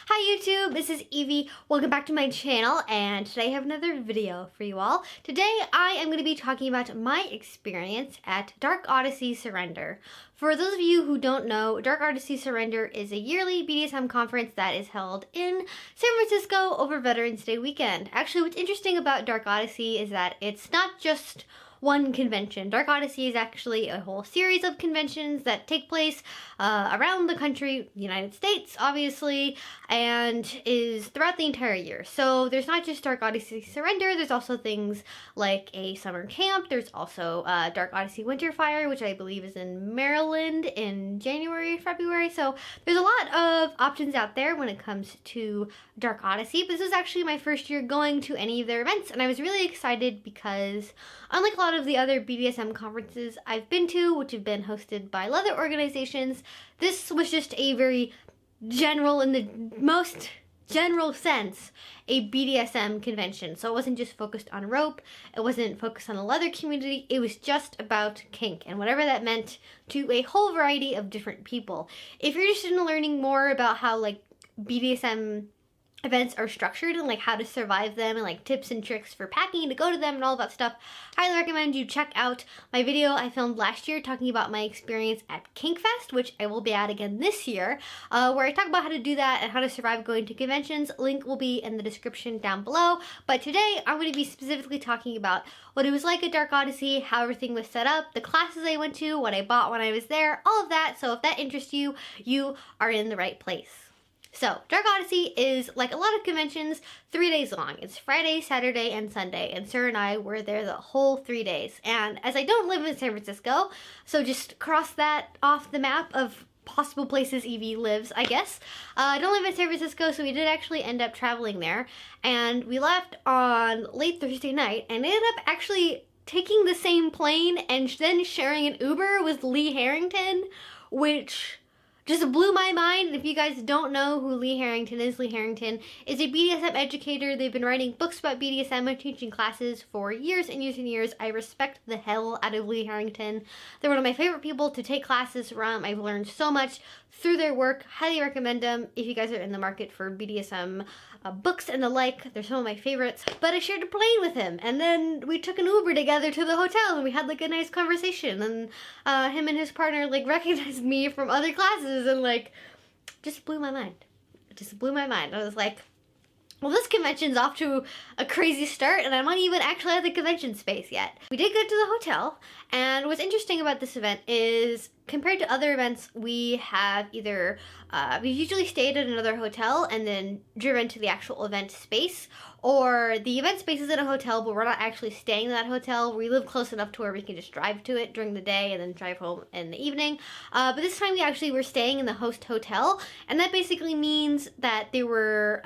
Hi YouTube, this is Evie. Welcome back to my channel, and today I have another video for you all. Today I am going to be talking about my experience at Dark Odyssey Surrender. For those of you who don't know, Dark Odyssey Surrender is a yearly BDSM conference that is held in San Francisco over Veterans Day weekend. Actually, what's interesting about Dark Odyssey is that it's not just one convention. Dark Odyssey is actually a whole series of conventions that take place around the country, the United States, obviously, and is throughout the entire year. So there's not just Dark Odyssey Surrender, there's also things like a summer camp. There's also Dark Odyssey Winterfire, which I believe is in Maryland in January, February. So there's a lot of options out there when it comes to Dark Odyssey, but this is actually my first year going to any of their events, and I was really excited because unlike a lot of the other BDSM conferences I've been to, which have been hosted by leather organizations, this was just a very general, in the most general sense, a BDSM convention. So it wasn't just focused on rope, it wasn't focused on the leather community, it was just about kink and whatever that meant to a whole variety of different people. If you're interested in learning more about how like BDSM events are structured and like how to survive them and like tips and tricks for packing to go to them and all that stuff, highly recommend you check out my video I filmed last year talking about my experience at Kink Fest, which I will be at again this year, where I talk about how to do that and how to survive going to conventions. Link will be in the description down below. But today I'm going to be specifically talking about what it was like at Dark Odyssey, how everything was set up, the classes I went to, what I bought when I was there, all of that. So if that interests you, you are in the right place. So, Dark Odyssey is, like a lot of conventions, 3 days long. It's Friday, Saturday, and Sunday, and Sir and I were there the whole 3 days. And as I don't live in San Francisco, so just cross that off the map of possible places Evie lives, I guess. I don't live in San Francisco, so we did actually end up traveling there. And we left on late Thursday night, and ended up actually taking the same plane and then sharing an Uber with Lee Harrington, which just blew my mind. If you guys don't know who Lee Harrington is a BDSM educator. They've been writing books about BDSM and teaching classes for years and years and years. I respect the hell out of Lee Harrington. They're one of my favorite people to take classes from. I've learned so much through their work. Highly recommend them if you guys are in the market for BDSM books and the like. They're some of my favorites. But I shared a plane with him, and then we took an Uber together to the hotel, and we had like a nice conversation, and him and his partner like recognized me from other classes, and like just blew my mind. It just blew my mind. I was like, well, this convention's off to a crazy start, and I'm not even actually at the convention space yet. We did go to the hotel, and what's interesting about this event is, compared to other events, we have either, we've usually stayed at another hotel and then driven to the actual event space, or the event space is in a hotel, but we're not actually staying in that hotel. We live close enough to where we can just drive to it during the day and then drive home in the evening. But this time we actually were staying in the host hotel, and that basically means that there were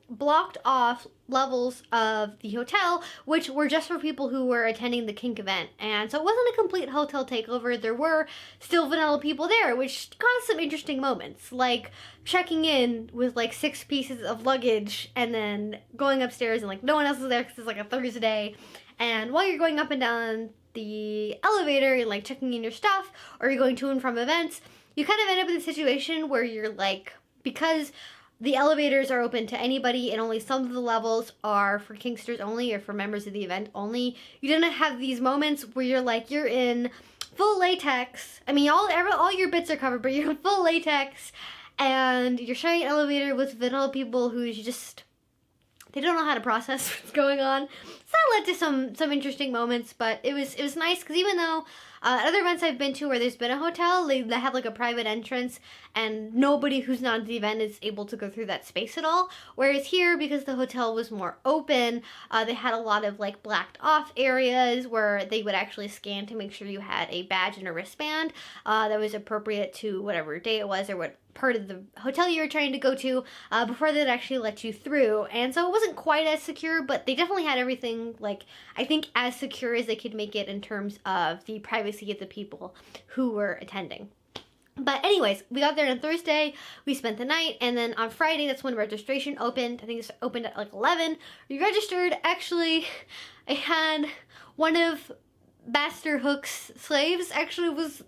blocked off levels of the hotel, which were just for people who were attending the kink event. And so it wasn't a complete hotel takeover. There were still vanilla people there, which caused some interesting moments, like checking in with like 6 pieces of luggage and then going upstairs and like no one else is there because it's like a Thursday. And while you're going up and down the elevator and like checking in your stuff, or you're going to and from events, you kind of end up in a situation where you're like, because the elevators are open to anybody and only some of the levels are for kinksters only or for members of the event only, you don't have these moments where you're like, you're in full latex. I mean, all your bits are covered, but you're in full latex and you're sharing an elevator with vanilla people who just, they don't know how to process what's going on. So that led to some interesting moments, but it was nice because even though other events I've been to where there's been a hotel, they have like a private entrance and nobody who's not at the event is able to go through that space at all. Whereas here, because the hotel was more open, they had a lot of like blacked off areas where they would actually scan to make sure you had a badge and a wristband that was appropriate to whatever day it was or what part of the hotel you were trying to go to before they'd actually let you through. And so it wasn't quite as secure, but they definitely had everything, like, I think as secure as they could make it in terms of the privacy of the people who were attending. But anyways, we got there on Thursday, we spent the night, and then on Friday, that's when registration opened. I think it opened at like 11. We registered. Actually, I had one of Master Hook's slaves actually was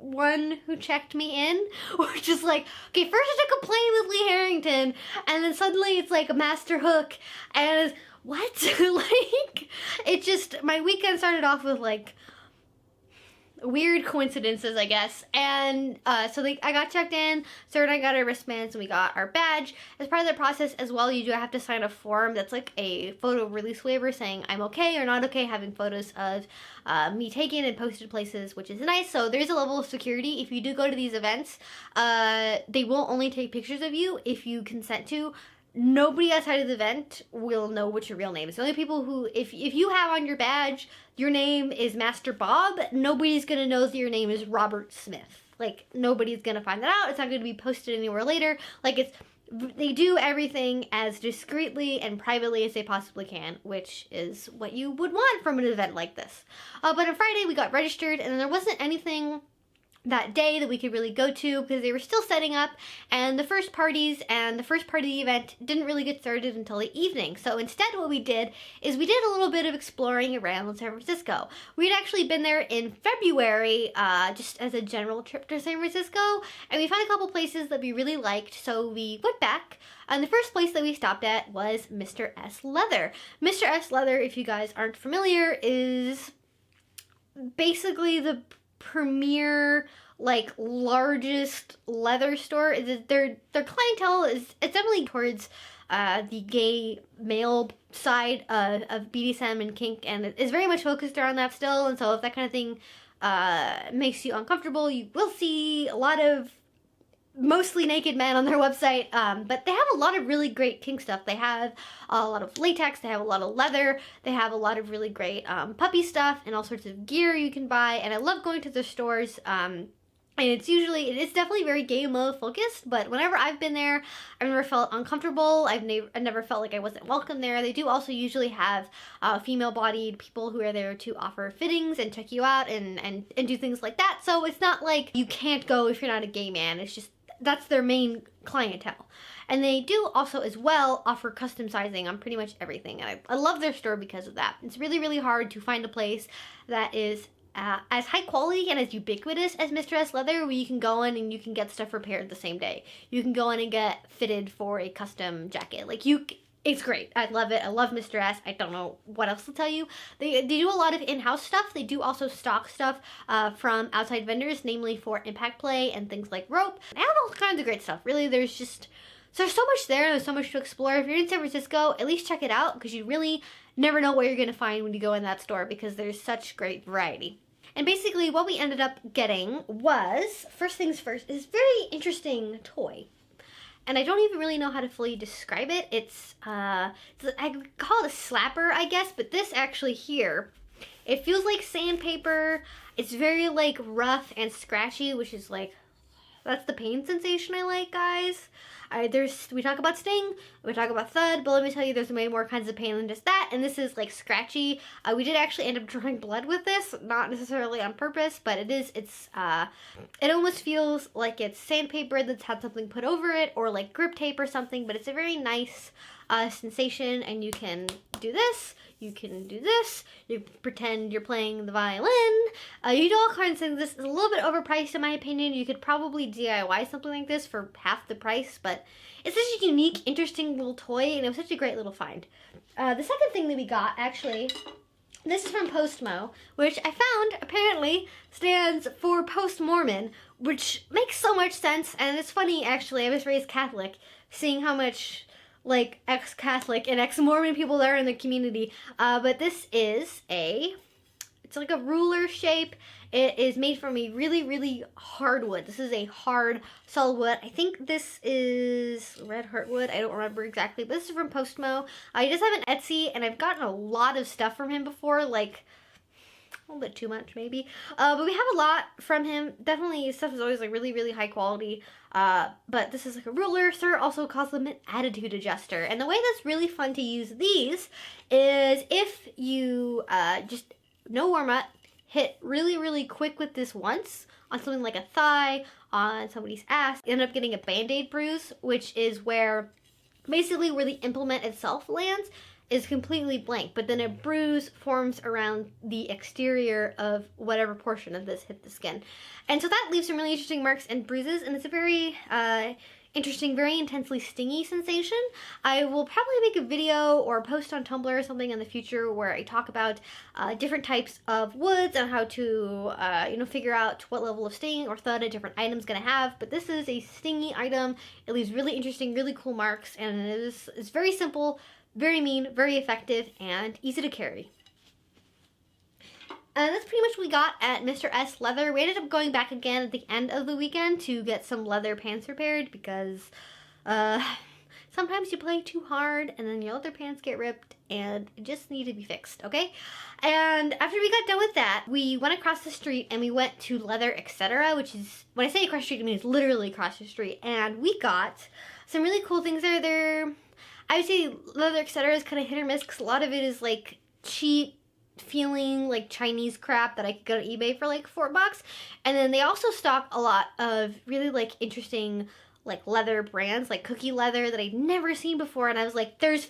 one who checked me in, which is like, okay, first I took a plane with Lee Harrington, and then suddenly it's like a Master Hook, and what? Like, it just, my weekend started off with like weird coincidences, I guess. And so I got checked in, Sarah and I got our wristbands, and we got our badge. As part of the process as well, you do have to sign a form that's like a photo release waiver saying I'm okay or not okay having photos of me taken and posted places, which is nice. So there's a level of security. If you do go to these events, they will only take pictures of you if you consent to. Nobody outside of the event will know what your real name is. The only people who, if you have on your badge, your name is Master Bob, nobody's gonna know that your name is Robert Smith. Like, nobody's gonna find that out. It's not gonna be posted anywhere later. Like, they do everything as discreetly and privately as they possibly can, which is what you would want from an event like this. But on Friday, we got registered, and there wasn't anything that day that we could really go to because they were still setting up, and the first parties and the first part of the event didn't really get started until the evening. So instead what we did is we did a little bit of exploring around San Francisco. We'd actually been there in February just as a general trip to San Francisco, and we found a couple places that we really liked, so we went back. And the first place that we stopped at was Mr. S. Leather. Mr. S. Leather, if you guys aren't familiar, is basically the premier, like, largest leather store. Their clientele is, it's definitely towards the gay male side of BDSM and kink, and it is very much focused around that still. And so if that kind of thing makes you uncomfortable, you will see a lot of mostly naked men on their website, but they have a lot of really great kink stuff. They have a lot of latex, they have a lot of leather, they have a lot of really great puppy stuff and all sorts of gear you can buy, and I love going to their stores. And it's definitely very gay mode focused, but whenever I've been there, I've never felt uncomfortable. I've never felt like I wasn't welcome there. They do also usually have female-bodied people who are there to offer fittings and check you out and do things like that. So it's not like you can't go if you're not a gay man. It's just, that's their main clientele. And they do also as well offer custom sizing on pretty much everything. And I love their store because of that. It's really, really hard to find a place that is as high quality and as ubiquitous as Mr. S. Leather, where you can go in and you can get stuff repaired the same day. You can go in and get fitted for a custom jacket. Like, it's great. I love it. I love Mr. S. I don't know what else to tell you. They do a lot of in-house stuff. They do also stock stuff from outside vendors, namely for impact play and things like rope. They have all kinds of great stuff. Really, there's so much there. There's so much to explore. If you're in San Francisco, at least check it out, because you really never know what you're going to find when you go in that store, because there's such great variety. And basically what we ended up getting was, first things first, is very interesting toy. And I don't even really know how to fully describe it. I call it a slapper, I guess, but this actually here, it feels like sandpaper. It's very, like, rough and scratchy, which is, like, that's the pain sensation I like, guys. We talk about sting, we talk about thud, but let me tell you, there's way more kinds of pain than just that, and this is, like, scratchy. We did actually end up drawing blood with this, not necessarily on purpose, but it almost feels like it's sandpaper that's had something put over it, or, like, grip tape or something, but it's a very nice sensation, and you can do this, you can do this, you pretend you're playing the violin, you do all kinds of things. This is a little bit overpriced in my opinion. You could probably DIY something like this for half the price, but it's such a unique, interesting little toy, and it was such a great little find. The second thing that we got, actually, this is from Postmo, which I found apparently stands for Post-Mormon, which makes so much sense, and it's funny, actually. I was raised Catholic, seeing how much, like, ex-Catholic and ex-Mormon people there in the community. But this is it's like a ruler shape. It is made from a really, really hard wood. This is a hard, solid wood. I think this is red heartwood. I don't remember exactly, but this is from Postmo. He does have an Etsy, and I've gotten a lot of stuff from him before, like, a little bit too much maybe, but we have a lot from him. Definitely stuff is always like really, really high quality, but this is like a ruler. Sir also calls them an attitude adjuster, and the way that's really fun to use these is if you just no warm up, hit really, really quick with this once on something like a thigh, on somebody's ass, you end up getting a band-aid bruise, which is where basically where the implement itself lands is completely blank, but then a bruise forms around the exterior of whatever portion of this hit the skin. And so that leaves some really interesting marks and bruises, and it's a very interesting, very intensely stingy sensation. I will probably make a video or post on Tumblr or something in the future where I talk about different types of woods and how to, figure out what level of sting or thud a different item's gonna have. But this is a stingy item. It leaves really interesting, really cool marks, and it's very simple, very mean, very effective, and easy to carry. That's pretty much what we got at Mr. S Leather. We ended up going back again at the end of the weekend to get some leather pants repaired because sometimes you play too hard and then your leather pants get ripped and just need to be fixed, okay? And after we got done with that, we went across the street and we went to Leather Etc., which is, when I say across the street, I mean it's literally across the street. And we got some really cool things there. I would say Leather Etc. is kind of hit or miss because a lot of it is like cheap feeling like Chinese crap that I could go to eBay for like $4. And then they also stock a lot of really like interesting like leather brands, like cookie leather that I'd never seen before. And I was like, there's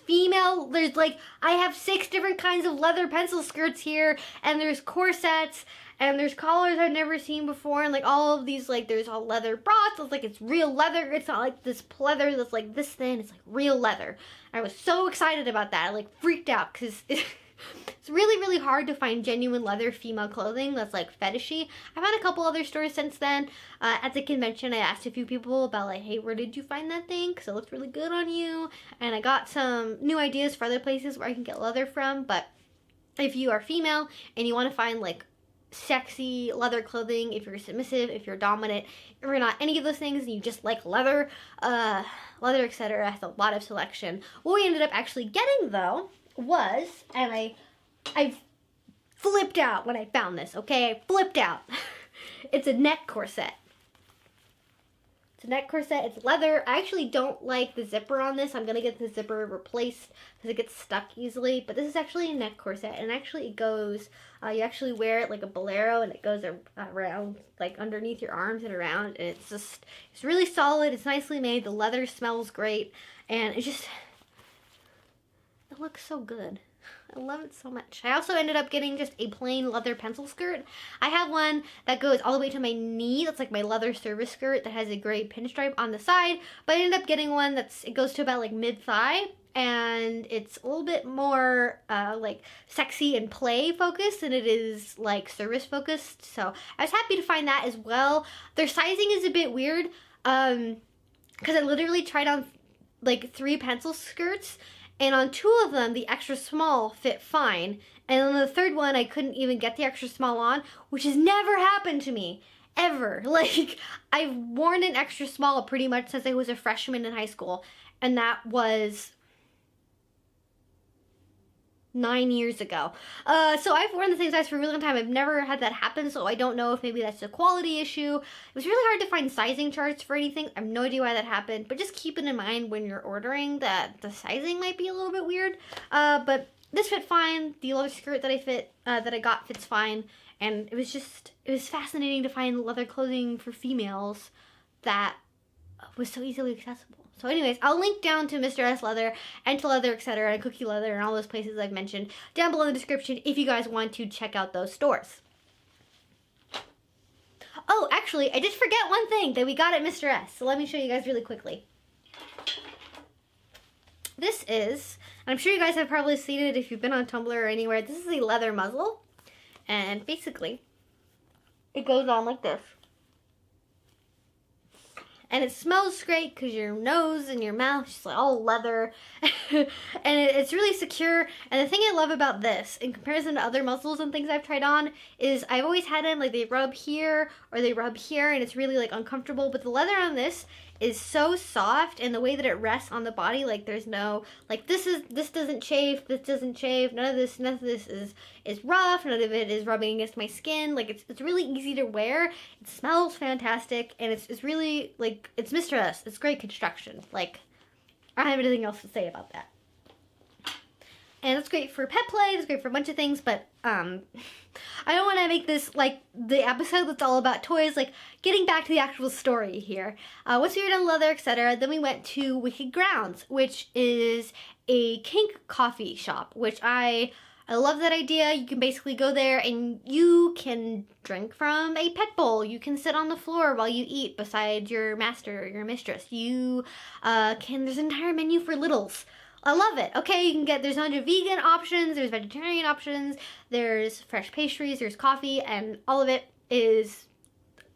like, I have 6 different kinds of leather pencil skirts here, and there's corsets, and there's collars I've never seen before, and like all of these, like there's all leather bras. It's like, it's real leather. It's not like this pleather that's like this thin. It's like real leather. I was so excited about that. I like freaked out because it's really, really hard to find genuine leather female clothing that's like fetishy. I found a couple other stores since then. At the convention, I asked a few people about like, hey, where did you find that thing? Because it looked really good on you. And I got some new ideas for other places where I can get leather from. But if you are female and you want to find like sexy leather clothing, if you're submissive, if you're dominant, if you're not any of those things and you just like leather, Leather Etc. has a lot of selection. What we ended up actually getting though was, and I flipped out when I found this, okay? I flipped out. It's a neck corset. It's a neck corset. It's leather. I actually don't like the zipper on this. I'm going to get the zipper replaced because it gets stuck easily. But this is actually a neck corset, and actually it goes, you actually wear it like a bolero, and it goes around, like underneath your arms and around. And it's really solid. It's nicely made. The leather smells great. And it looks so good. I love it so much. I also ended up getting just a plain leather pencil skirt. I have one that goes all the way to my knee. That's like my leather service skirt that has a gray pinstripe on the side. But I ended up getting one it goes to about like mid-thigh. And it's a little bit more like sexy and play focused than it is like service focused. So I was happy to find that as well. Their sizing is a bit weird because I literally tried on like 3 pencil skirts. And on 2 of them, the extra small fit fine. And on the 3rd one, I couldn't even get the extra small on, which has never happened to me, ever. Like, I've worn an extra small pretty much since I was a freshman in high school. And that was 9 years ago. So I've worn the same size for a really long time. I've never had that happen, so I don't know if maybe that's a quality issue. It was really hard to find sizing charts for anything. I have no idea why that happened, but just keep it in mind when you're ordering that the sizing might be a little bit weird. But this fit fine. The leather skirt that I got fits fine, and it was fascinating to find leather clothing for females that was so easily accessible. So anyways, I'll link down to Mr. S Leather and to Leather Etc. and Cookie Leather and all those places I've mentioned down below in the description if you guys want to check out those stores. Oh, actually, I did forget one thing that we got at Mr. S. So let me show you guys really quickly. This is, and I'm sure you guys have probably seen it if you've been on Tumblr or anywhere, this is a leather muzzle. And basically, it goes on like this. And it smells great because your nose and your mouth is like all leather. And it's really secure. And the thing I love about this, in comparison to other muzzles and things I've tried on, is I've always had them like they rub here or they rub here and it's really like uncomfortable. But the leather on this is so soft, and the way that it rests on the body, like there's no, like this doesn't chafe, this doesn't chafe, none of this is rough, none of it is rubbing against my skin. Like it's really easy to wear. It smells fantastic, and it's really like, it's Mr. S. It's great construction. Like, I don't have anything else to say about that. And that's great for pet play, that's great for a bunch of things, but I don't want to make this like the episode that's all about toys. Like, getting back to the actual story here. Once we were done leather, etc., then we went to Wicked Grounds, which is a kink coffee shop, which I love that idea. You can basically go there and you can drink from a pet bowl. You can sit on the floor while you eat beside your master or your mistress. You there's an entire menu for littles. I love it. Okay, you can get, there's a bunch of vegan options, there's vegetarian options, there's fresh pastries, there's coffee, and all of it is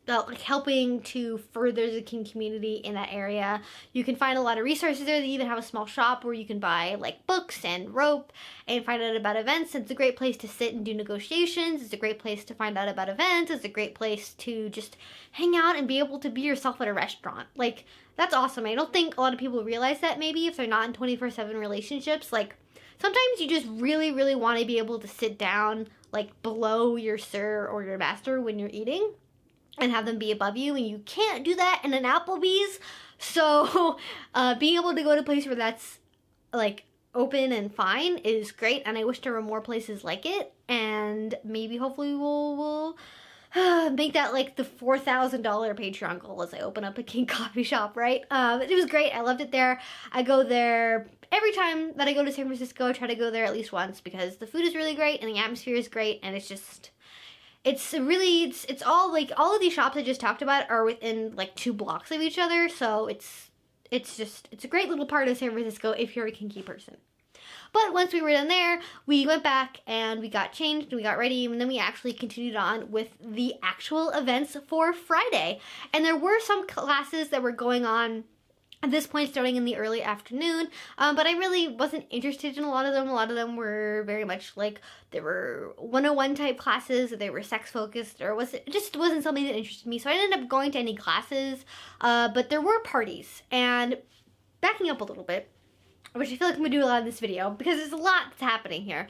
like helping to further the kink community in that area. You can find a lot of resources there. They even have a small shop where you can buy like books and rope and find out about events. It's a great place to sit and do negotiations. It's a great place to find out about events. It's a great place to just hang out and be able to be yourself at a restaurant. Like, that's awesome. I don't think a lot of people realize that maybe if they're not in 24/7 relationships. Like, sometimes you just really, really want to be able to sit down like below your sir or your master when you're eating and have them be above you, and you can't do that in an Applebee's. So being able to go to a place where that's like open and fine is great, and I wish there were more places like it, and maybe hopefully we'll make that like the $4,000 Patreon goal as I open up a kink coffee shop, right? It was great. I loved it there. I go there every time that I go to San Francisco. I try to go there at least once because the food is really great and the atmosphere is great, and it's just, it's all like, all of these shops I just talked about are within like 2 blocks of each other, so it's a great little part of San Francisco if you're a kinky person. But once we were done there, we went back and we got changed and we got ready, and then we actually continued on with the actual events for Friday. And there were some classes that were going on at this point starting in the early afternoon, but I really wasn't interested in a lot of them. A lot of them were very much like, they were 101 type classes, or they were sex focused, or it just wasn't something that interested me, so I didn't end up going to any classes, but there were parties. And backing up a little bit, which I feel like I'm going to do a lot in this video because there's a lot that's happening here.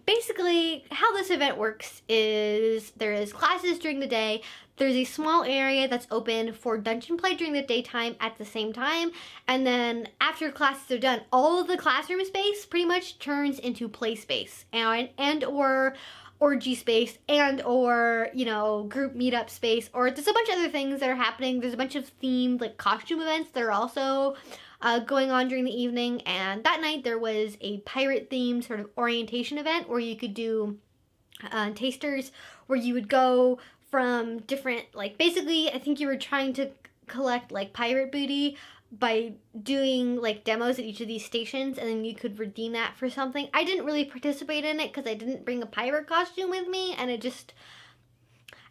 Basically, how this event works is there is classes during the day. There's a small area that's open for dungeon play during the daytime at the same time. And then after classes are done, all of the classroom space pretty much turns into play space and or orgy space and or, you know, group meetup space, or there's a bunch of other things that are happening. There's a bunch of themed like costume events that are also going on during the evening. And that night there was a pirate themed sort of orientation event where you could do tasters, where you would go from different, like, basically I think you were trying to collect like pirate booty by doing like demos at each of these stations, and then you could redeem that for something. I didn't really participate in it because I didn't bring a pirate costume with me, and I didn't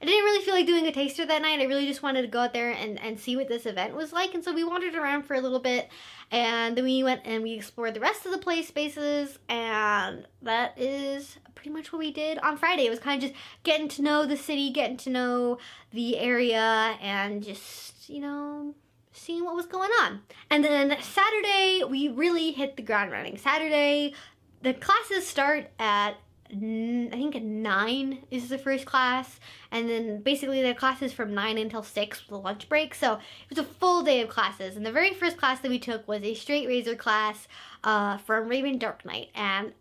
really feel like doing a taster that night. I really just wanted to go out there and see what this event was like. And so we wandered around for a little bit, and then we went and we explored the rest of the play spaces, and that is pretty much what we did on Friday. It was kind of just getting to know the city, getting to know the area, and just, you know, seeing what was going on. And then Saturday, we really hit the ground running. Saturday, the classes start at, I think 9 is the first class, and then basically the classes from 9 until 6 with a lunch break. So it was a full day of classes, and the very first class that we took was a straight razor class from Raven Dark Knight, and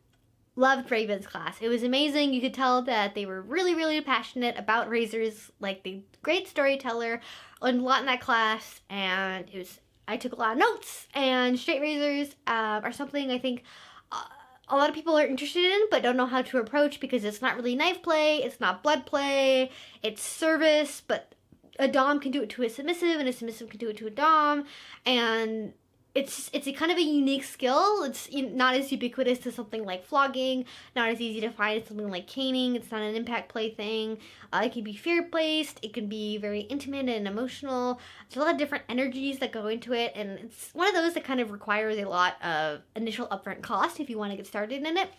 loved Raven's class. It was amazing. You could tell that they were really, really passionate about razors. Like, the great storyteller, learned a lot in that class, and I took a lot of notes. And straight razors are something I think a lot of people are interested in but don't know how to approach, because it's not really knife play, it's not blood play, it's service, but a dom can do it to a submissive and a submissive can do it to a dom, and it's a kind of a unique skill. It's not as ubiquitous as something like flogging, not as easy to find as something like caning. It's not an impact play thing. It can be fear-based, it can be very intimate and emotional. There's a lot of different energies that go into it, and it's one of those that kind of requires a lot of initial upfront cost if you want to get started in it.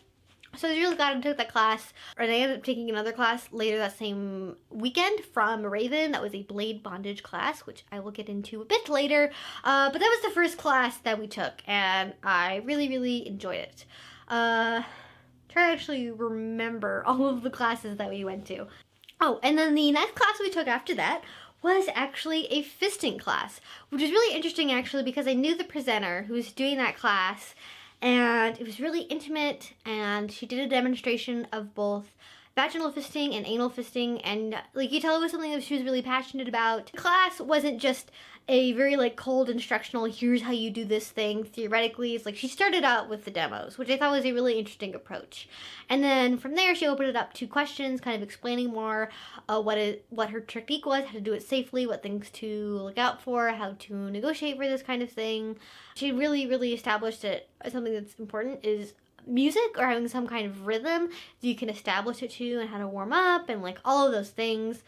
So I was really glad I took that class, and I ended up taking another class later that same weekend from Raven. That was a blade bondage class, which I will get into a bit later. But that was the first class that we took, and I really, really enjoyed it. Try to actually remember all of the classes that we went to. Oh, and then the next class we took after that was actually a fisting class, which was really interesting actually, because I knew the presenter who was doing that class, and it was really intimate, and she did a demonstration of both vaginal fisting and anal fisting, and like you tell, it was something that she was really passionate about. The class wasn't just a very like cold instructional, here's how you do this thing theoretically. It's like she started out with the demos, which I thought was a really interesting approach, and then from there she opened it up to questions, kind of explaining more what her technique was, how to do it safely, what things to look out for, how to negotiate for this kind of thing. She really established that something that's important is music, or having some kind of rhythm that you can establish it to, and how to warm up, and like all of those things,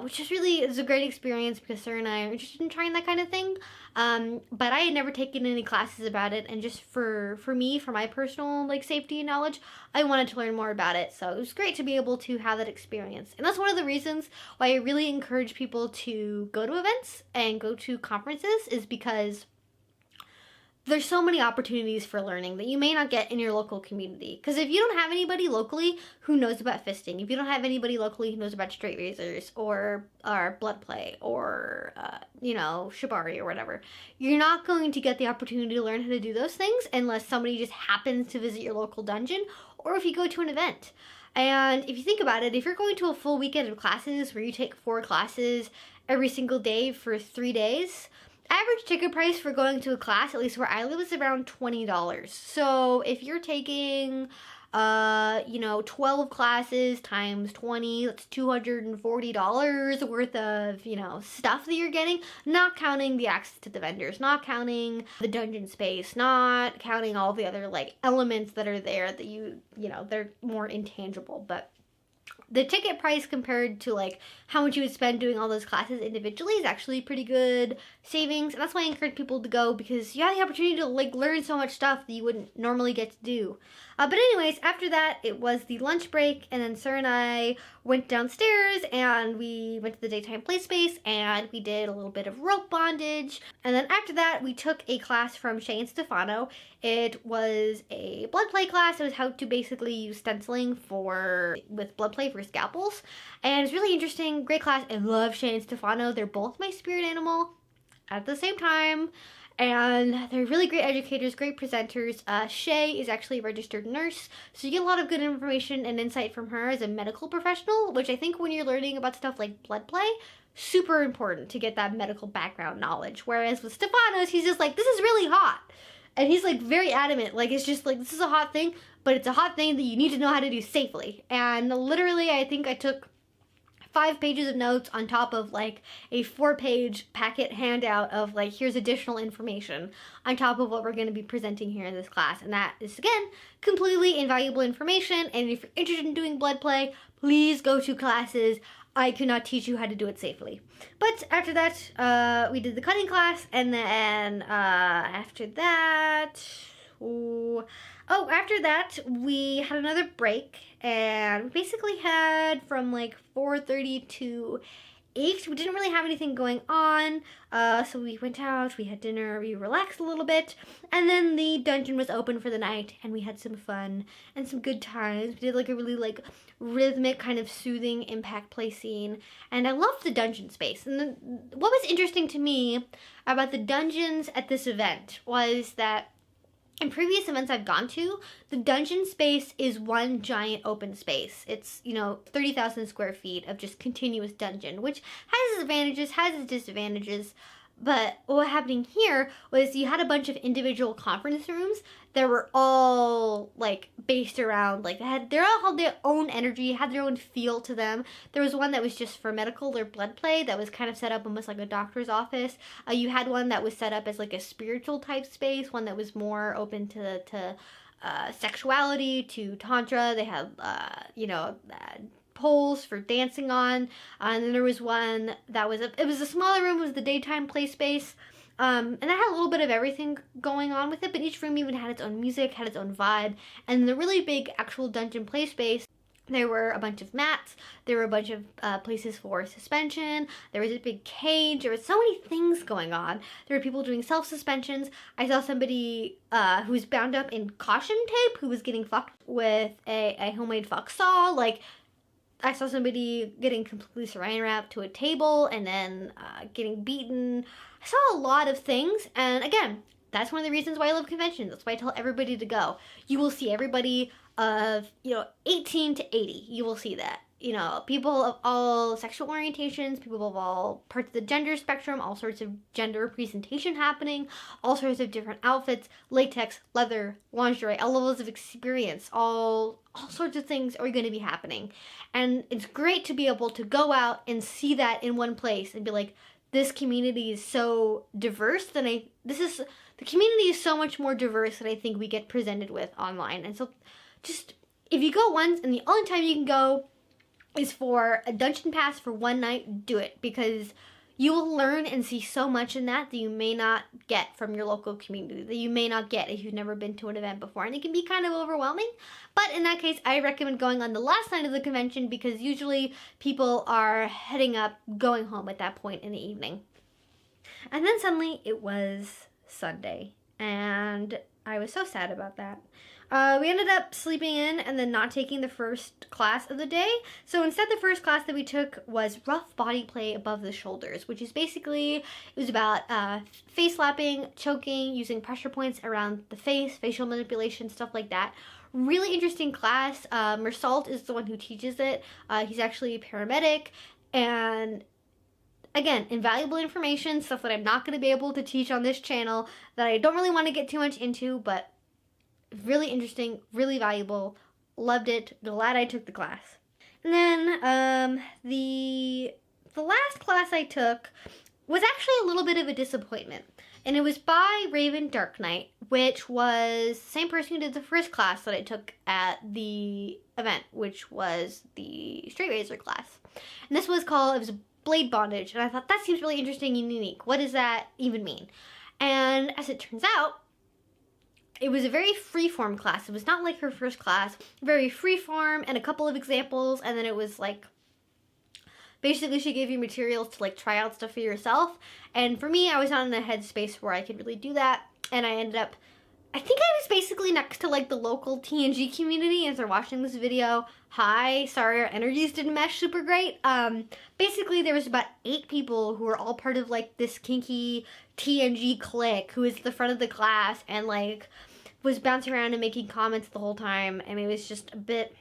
which is a great experience because Sarah and I are interested in trying that kind of thing. But I had never taken any classes about it, and just for me, for my personal like safety and knowledge, I wanted to learn more about it. So it was great to be able to have that experience, and that's one of the reasons why I really encourage people to go to events and go to conferences, is because there's so many opportunities for learning that you may not get in your local community. Because if you don't have anybody locally who knows about fisting, if you don't have anybody locally who knows about straight razors or blood play or, shibari or whatever, you're not going to get the opportunity to learn how to do those things unless somebody just happens to visit your local dungeon, or if you go to an event. And if you think about it, if you're going to a full weekend of classes where you take 4 classes every single day for 3 days, average ticket price for going to a class, at least where I live, is around $20. So if you're taking, 12 classes times 20, that's $240 worth of, stuff that you're getting, not counting the access to the vendors, not counting the dungeon space, not counting all the other, like, elements that are there that they're more intangible. But the ticket price compared to like how much you would spend doing all those classes individually is actually pretty good savings, and that's why I encourage people to go, because you have the opportunity to like learn so much stuff that you wouldn't normally get to do. But anyways, after that it was the lunch break, and then Sarah and I went downstairs and we went to the daytime play space and we did a little bit of rope bondage, and then after that we took a class from Shay and Stefano. It was a blood play class. It was how to basically use stenciling with blood play for scalpels, and it's really interesting, great class. I love Shay and Stefano. They're both my spirit animal at the same time, and they're really great educators, great presenters. Shay is actually a registered nurse, so you get a lot of good information and insight from her as a medical professional, which I think when you're learning about stuff like blood play, super important to get that medical background knowledge. Whereas with Stefano's, he's just like, this is really hot. And he's like very adamant, like it's just like, this is a hot thing, but it's a hot thing that you need to know how to do safely. And literally, I think I took 5 pages of notes on top of like a 4-page packet handout of like, here's additional information on top of what we're going to be presenting here in this class. And that is, again, completely invaluable information. And if you're interested in doing blood play, please go to classes. I could not teach you how to do it safely. But after that, we did the cutting class, and then after that, after that, we had another break, and we basically had from like 4:30 to 8. We didn't really have anything going on, so we went out, we had dinner, we relaxed a little bit, and then the dungeon was open for the night, and we had some fun and some good times. We did like a really like rhythmic kind of soothing impact play scene, and I loved the dungeon space. And what was interesting to me about the dungeons at this event was that in previous events I've gone to, the dungeon space is one giant open space. It's, 30,000 square feet of just continuous dungeon, which has its advantages, has its disadvantages. But what happening here was you had a bunch of individual conference rooms that were all like based around, like they all had their own energy, had their own feel to them. There was one that was just for medical or blood play that was kind of set up almost like a doctor's office. You had one that was set up as like a spiritual type space, one that was more open to sexuality, to tantra. They had poles for dancing on, and then there was one that was it was a smaller room. It was the daytime play space, and that had a little bit of everything going on with it, but each room even had its own music, had its own vibe. And the really big actual dungeon play space, there were a bunch of mats, there were a bunch of places for suspension, there was a big cage, there were so many things going on. There were people doing self-suspensions. I saw somebody who was bound up in caution tape who was getting fucked with a homemade fuck saw. Like, I saw somebody getting completely saran wrapped to a table and then getting beaten. I saw a lot of things, and again, That's one of the reasons why I love conventions. That's why I tell everybody to go. You will see everybody of, 18 to 80. You will see that. People of all sexual orientations, people of all parts of the gender spectrum, all sorts of gender representation happening, all sorts of different outfits, latex, leather, lingerie, all levels of experience, all sorts of things are going to be happening. And it's great to be able to go out and see that in one place and be like, this community is so diverse the community is so much more diverse than I think we get presented with online. And so just, if you go once and the only time you can go is for a dungeon pass for one night, do it, because you will learn and see so much in that you may not get from your local community, that you may not get if you've never been to an event before, and it can be kind of overwhelming. But in that case, I recommend going on the last night of the convention, because usually people are heading up, going home at that point in the evening. And then suddenly it was Sunday, and I was so sad about that. We ended up sleeping in and then not taking the first class of the day. So instead, the first class that we took was rough body play above the shoulders, which is basically, it was about face slapping, choking, using pressure points around the face, facial manipulation, stuff like that. Really interesting class. Mersalt is the one who teaches it. He's actually a paramedic, and again, invaluable information, stuff that I'm not going to be able to teach on this channel, that I don't really want to get too much into, but really interesting, really valuable, loved it, glad I took the class. And then the last class I took was actually a little bit of a disappointment, and it was by Raven Dark Knight, which was the same person who did the first class that I took at the event, which was the Straight Razor class. And this was called, it was blade bondage, and I thought that seems really interesting and unique. What does that even mean? And as it turns out, it was a very free-form class. It was not like her first class. Very free-form and a couple of examples, and then it was like, basically she gave you materials to like try out stuff for yourself. And for me, I was not in a headspace where I could really do that, and I ended up, I think I was basically next to like the local TNG community as they're watching this video. Hi, sorry our energies didn't mesh super great. Basically there was about 8 people who were all part of like this kinky TNG clique who was at the front of the class and like was bouncing around and making comments the whole time, and it was just a bit,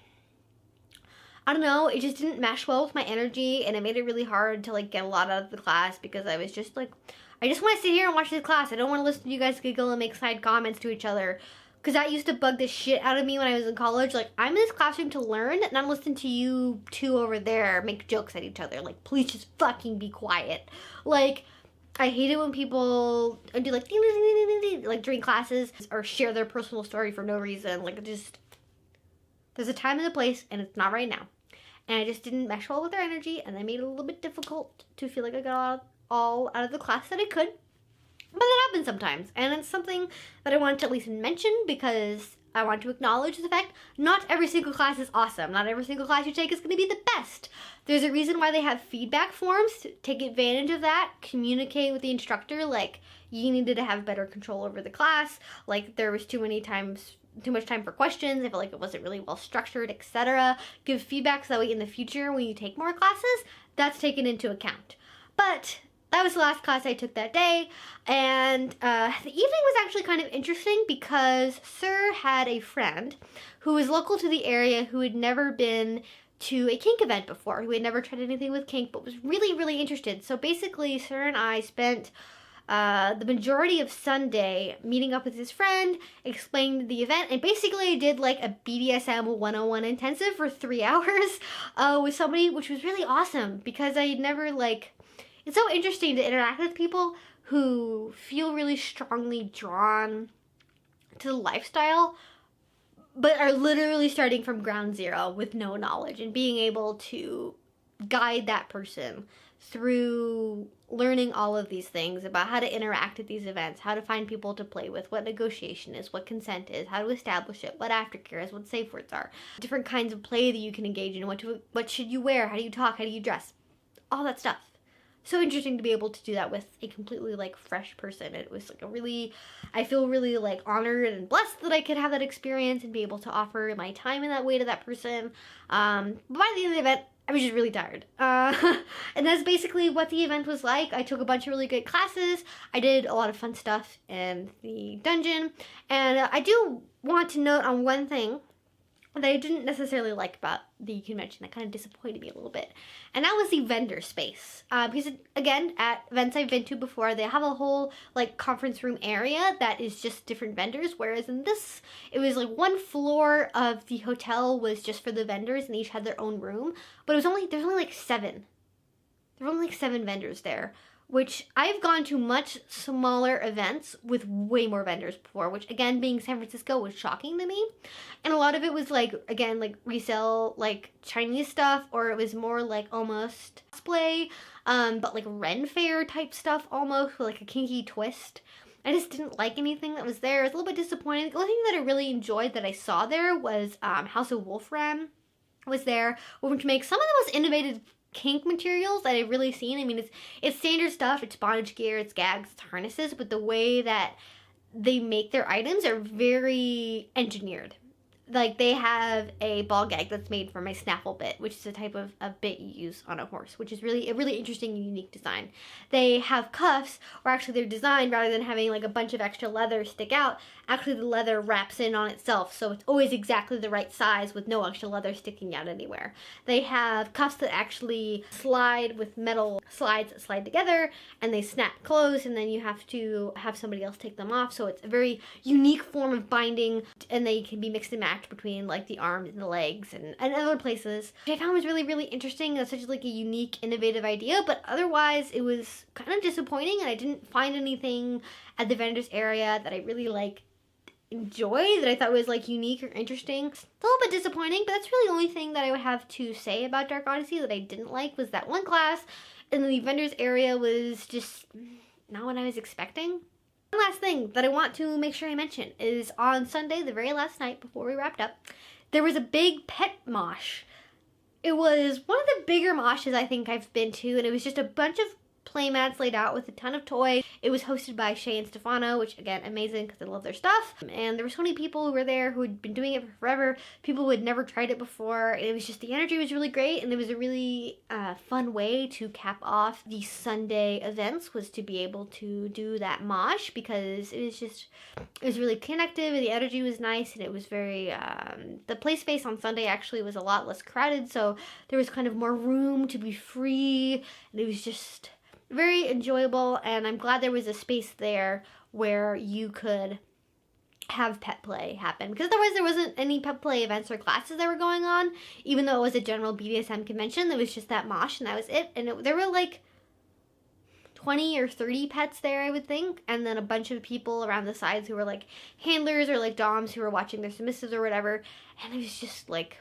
I don't know, it just didn't mesh well with my energy, and it made it really hard to like get a lot out of the class, because I was just like, I just want to sit here and watch this class. I don't want to listen to you guys giggle and make side comments to each other, because that used to bug the shit out of me when I was in college. Like, I'm in this classroom to learn, and I'm listening to you two over there make jokes at each other. Like, please just fucking be quiet. Like, I hate it when people do like during classes or share their personal story for no reason. Like, just, there's a time and a place, and it's not right now. And I just didn't mesh well with their energy, and that made it a little bit difficult to feel like I got all out of the class that I could. But that happens sometimes, and it's something that I wanted to at least mention, because I want to acknowledge the fact not every single class is awesome. Not every single class you take is going to be the best. There's a reason why they have feedback forms to take advantage of that, communicate with the instructor, like, you needed to have better control over the class, like, there was too much time for questions, I felt like it wasn't really well structured, etc. Give feedback so that way in the future when you take more classes, that's taken into account. But that was the last class I took that day, and the evening was actually kind of interesting because Sir had a friend who was local to the area who had never been to a kink event before, who had never tried anything with kink but was really, really interested. So basically, Sir and I spent the majority of Sunday meeting up with his friend, explaining the event, and basically did like a BDSM 101 intensive for 3 hours with somebody, which was really awesome because I had never like, it's so interesting to interact with people who feel really strongly drawn to the lifestyle, but are literally starting from ground zero with no knowledge, and being able to guide that person through learning all of these things about how to interact at these events, how to find people to play with, what negotiation is, what consent is, how to establish it, what aftercare is, what safe words are, different kinds of play that you can engage in, what should you wear, how do you talk, how do you dress, all that stuff. So interesting to be able to do that with a completely like fresh person. It was like a really, I feel really like honored and blessed that I could have that experience and be able to offer my time in that way to that person. But by the end of the event, I was just really tired. And that's basically what the event was like. I took a bunch of really good classes. I did a lot of fun stuff in the dungeon. And I do want to note on one thing that I didn't necessarily like about the convention. That kind of disappointed me a little bit. And that was the vendor space. Because, again, at events I've been to before, they have a whole, like, conference room area that is just different vendors. Whereas in this, it was, like, one floor of the hotel was just for the vendors, and each had there's only, like, 7. There were only, like, 7 vendors there. Which I've gone to much smaller events with way more vendors before, which again, being San Francisco, was shocking to me. And a lot of it was like, again, like resell like Chinese stuff, or it was more like almost cosplay, but like Ren Fair type stuff almost, with like a kinky twist. I just didn't like anything that was there. I was a little bit disappointed. The only thing that I really enjoyed that I saw there was House of Wolfram was there, which makes some of the most innovative kink materials that I've really seen. I mean, it's standard stuff. It's bondage gear, it's gags, it's harnesses, but the way that they make their items are very engineered. Like, they have a ball gag that's made from a snaffle bit, which is a type of a bit you use on a horse, which is really a really interesting and unique design. They have cuffs, or actually they're designed, rather than having like a bunch of extra leather stick out, actually the leather wraps in on itself, so it's always exactly the right size with no extra leather sticking out anywhere. They have cuffs that actually slide with metal slides that slide together, and they snap closed, and then you have to have somebody else take them off, so it's a very unique form of binding, and they can be mixed and matched between like the arms and the legs and other places, which I found was really, really interesting. That's such like a unique, innovative idea, but otherwise it was kind of disappointing, and I didn't find anything at the vendors area that I really like enjoy, that I thought was like unique or interesting. It's a little bit disappointing, but that's really the only thing that I would have to say about Dark Odyssey that I didn't like, was that one class, and the vendors area was just not what I was expecting. One last thing that I want to make sure I mention is on Sunday, the very last night before we wrapped up, there was a big pet mosh. It was one of the bigger moshes I think I've been to, and it was just a bunch of playmats laid out with a ton of toys. It was hosted by Shay and Stefano, which again, amazing because I love their stuff. And there were so many people who were there who had been doing it for forever, people who had never tried it before. And it was just, the energy was really great, and it was a really fun way to cap off the Sunday events, was to be able to do that mosh, because it was really connective, and the energy was nice, and it was very, the play space on Sunday actually was a lot less crowded, so there was kind of more room to be free, and it was just very enjoyable. And I'm glad there was a space there where you could have pet play happen, because otherwise there wasn't any pet play events or classes that were going on, even though it was a general BDSM convention. There was just that mosh, and that was it. And there were like 20 or 30 pets there, I would think, and then a bunch of people around the sides who were like handlers or like doms who were watching their submissives or whatever. And it was just like,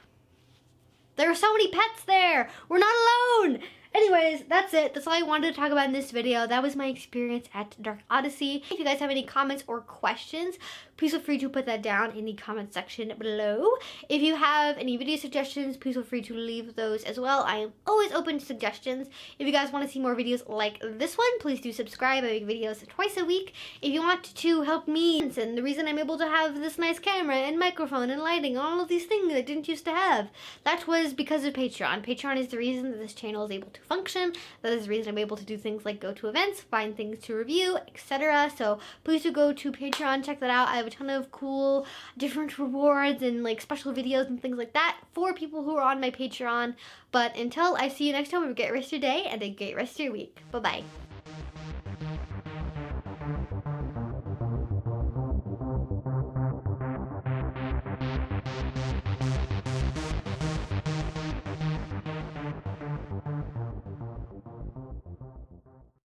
there are so many pets there, we're not alone. Anyways, that's it. That's all I wanted to talk about in this video. That was my experience at Dark Odyssey. If you guys have any comments or questions, please feel free to put that down in the comment section below. If you have any video suggestions, please feel free to leave those as well. I am always open to suggestions. If you guys want to see more videos like this one, please do subscribe. I make videos twice a week. If you want to help me, and the reason I'm able to have this nice camera and microphone and lighting, all of these things I didn't used to have, that was because of Patreon. Patreon is the reason that this channel is able to function. That is the reason I'm able to do things like go to events, find things to review, etc. So please do go to Patreon, check that out. I have a ton of cool different rewards and like special videos and things like that for people who are on my Patreon. But until I see you next time, have a great rest of your day and a great rest of your week. Bye bye.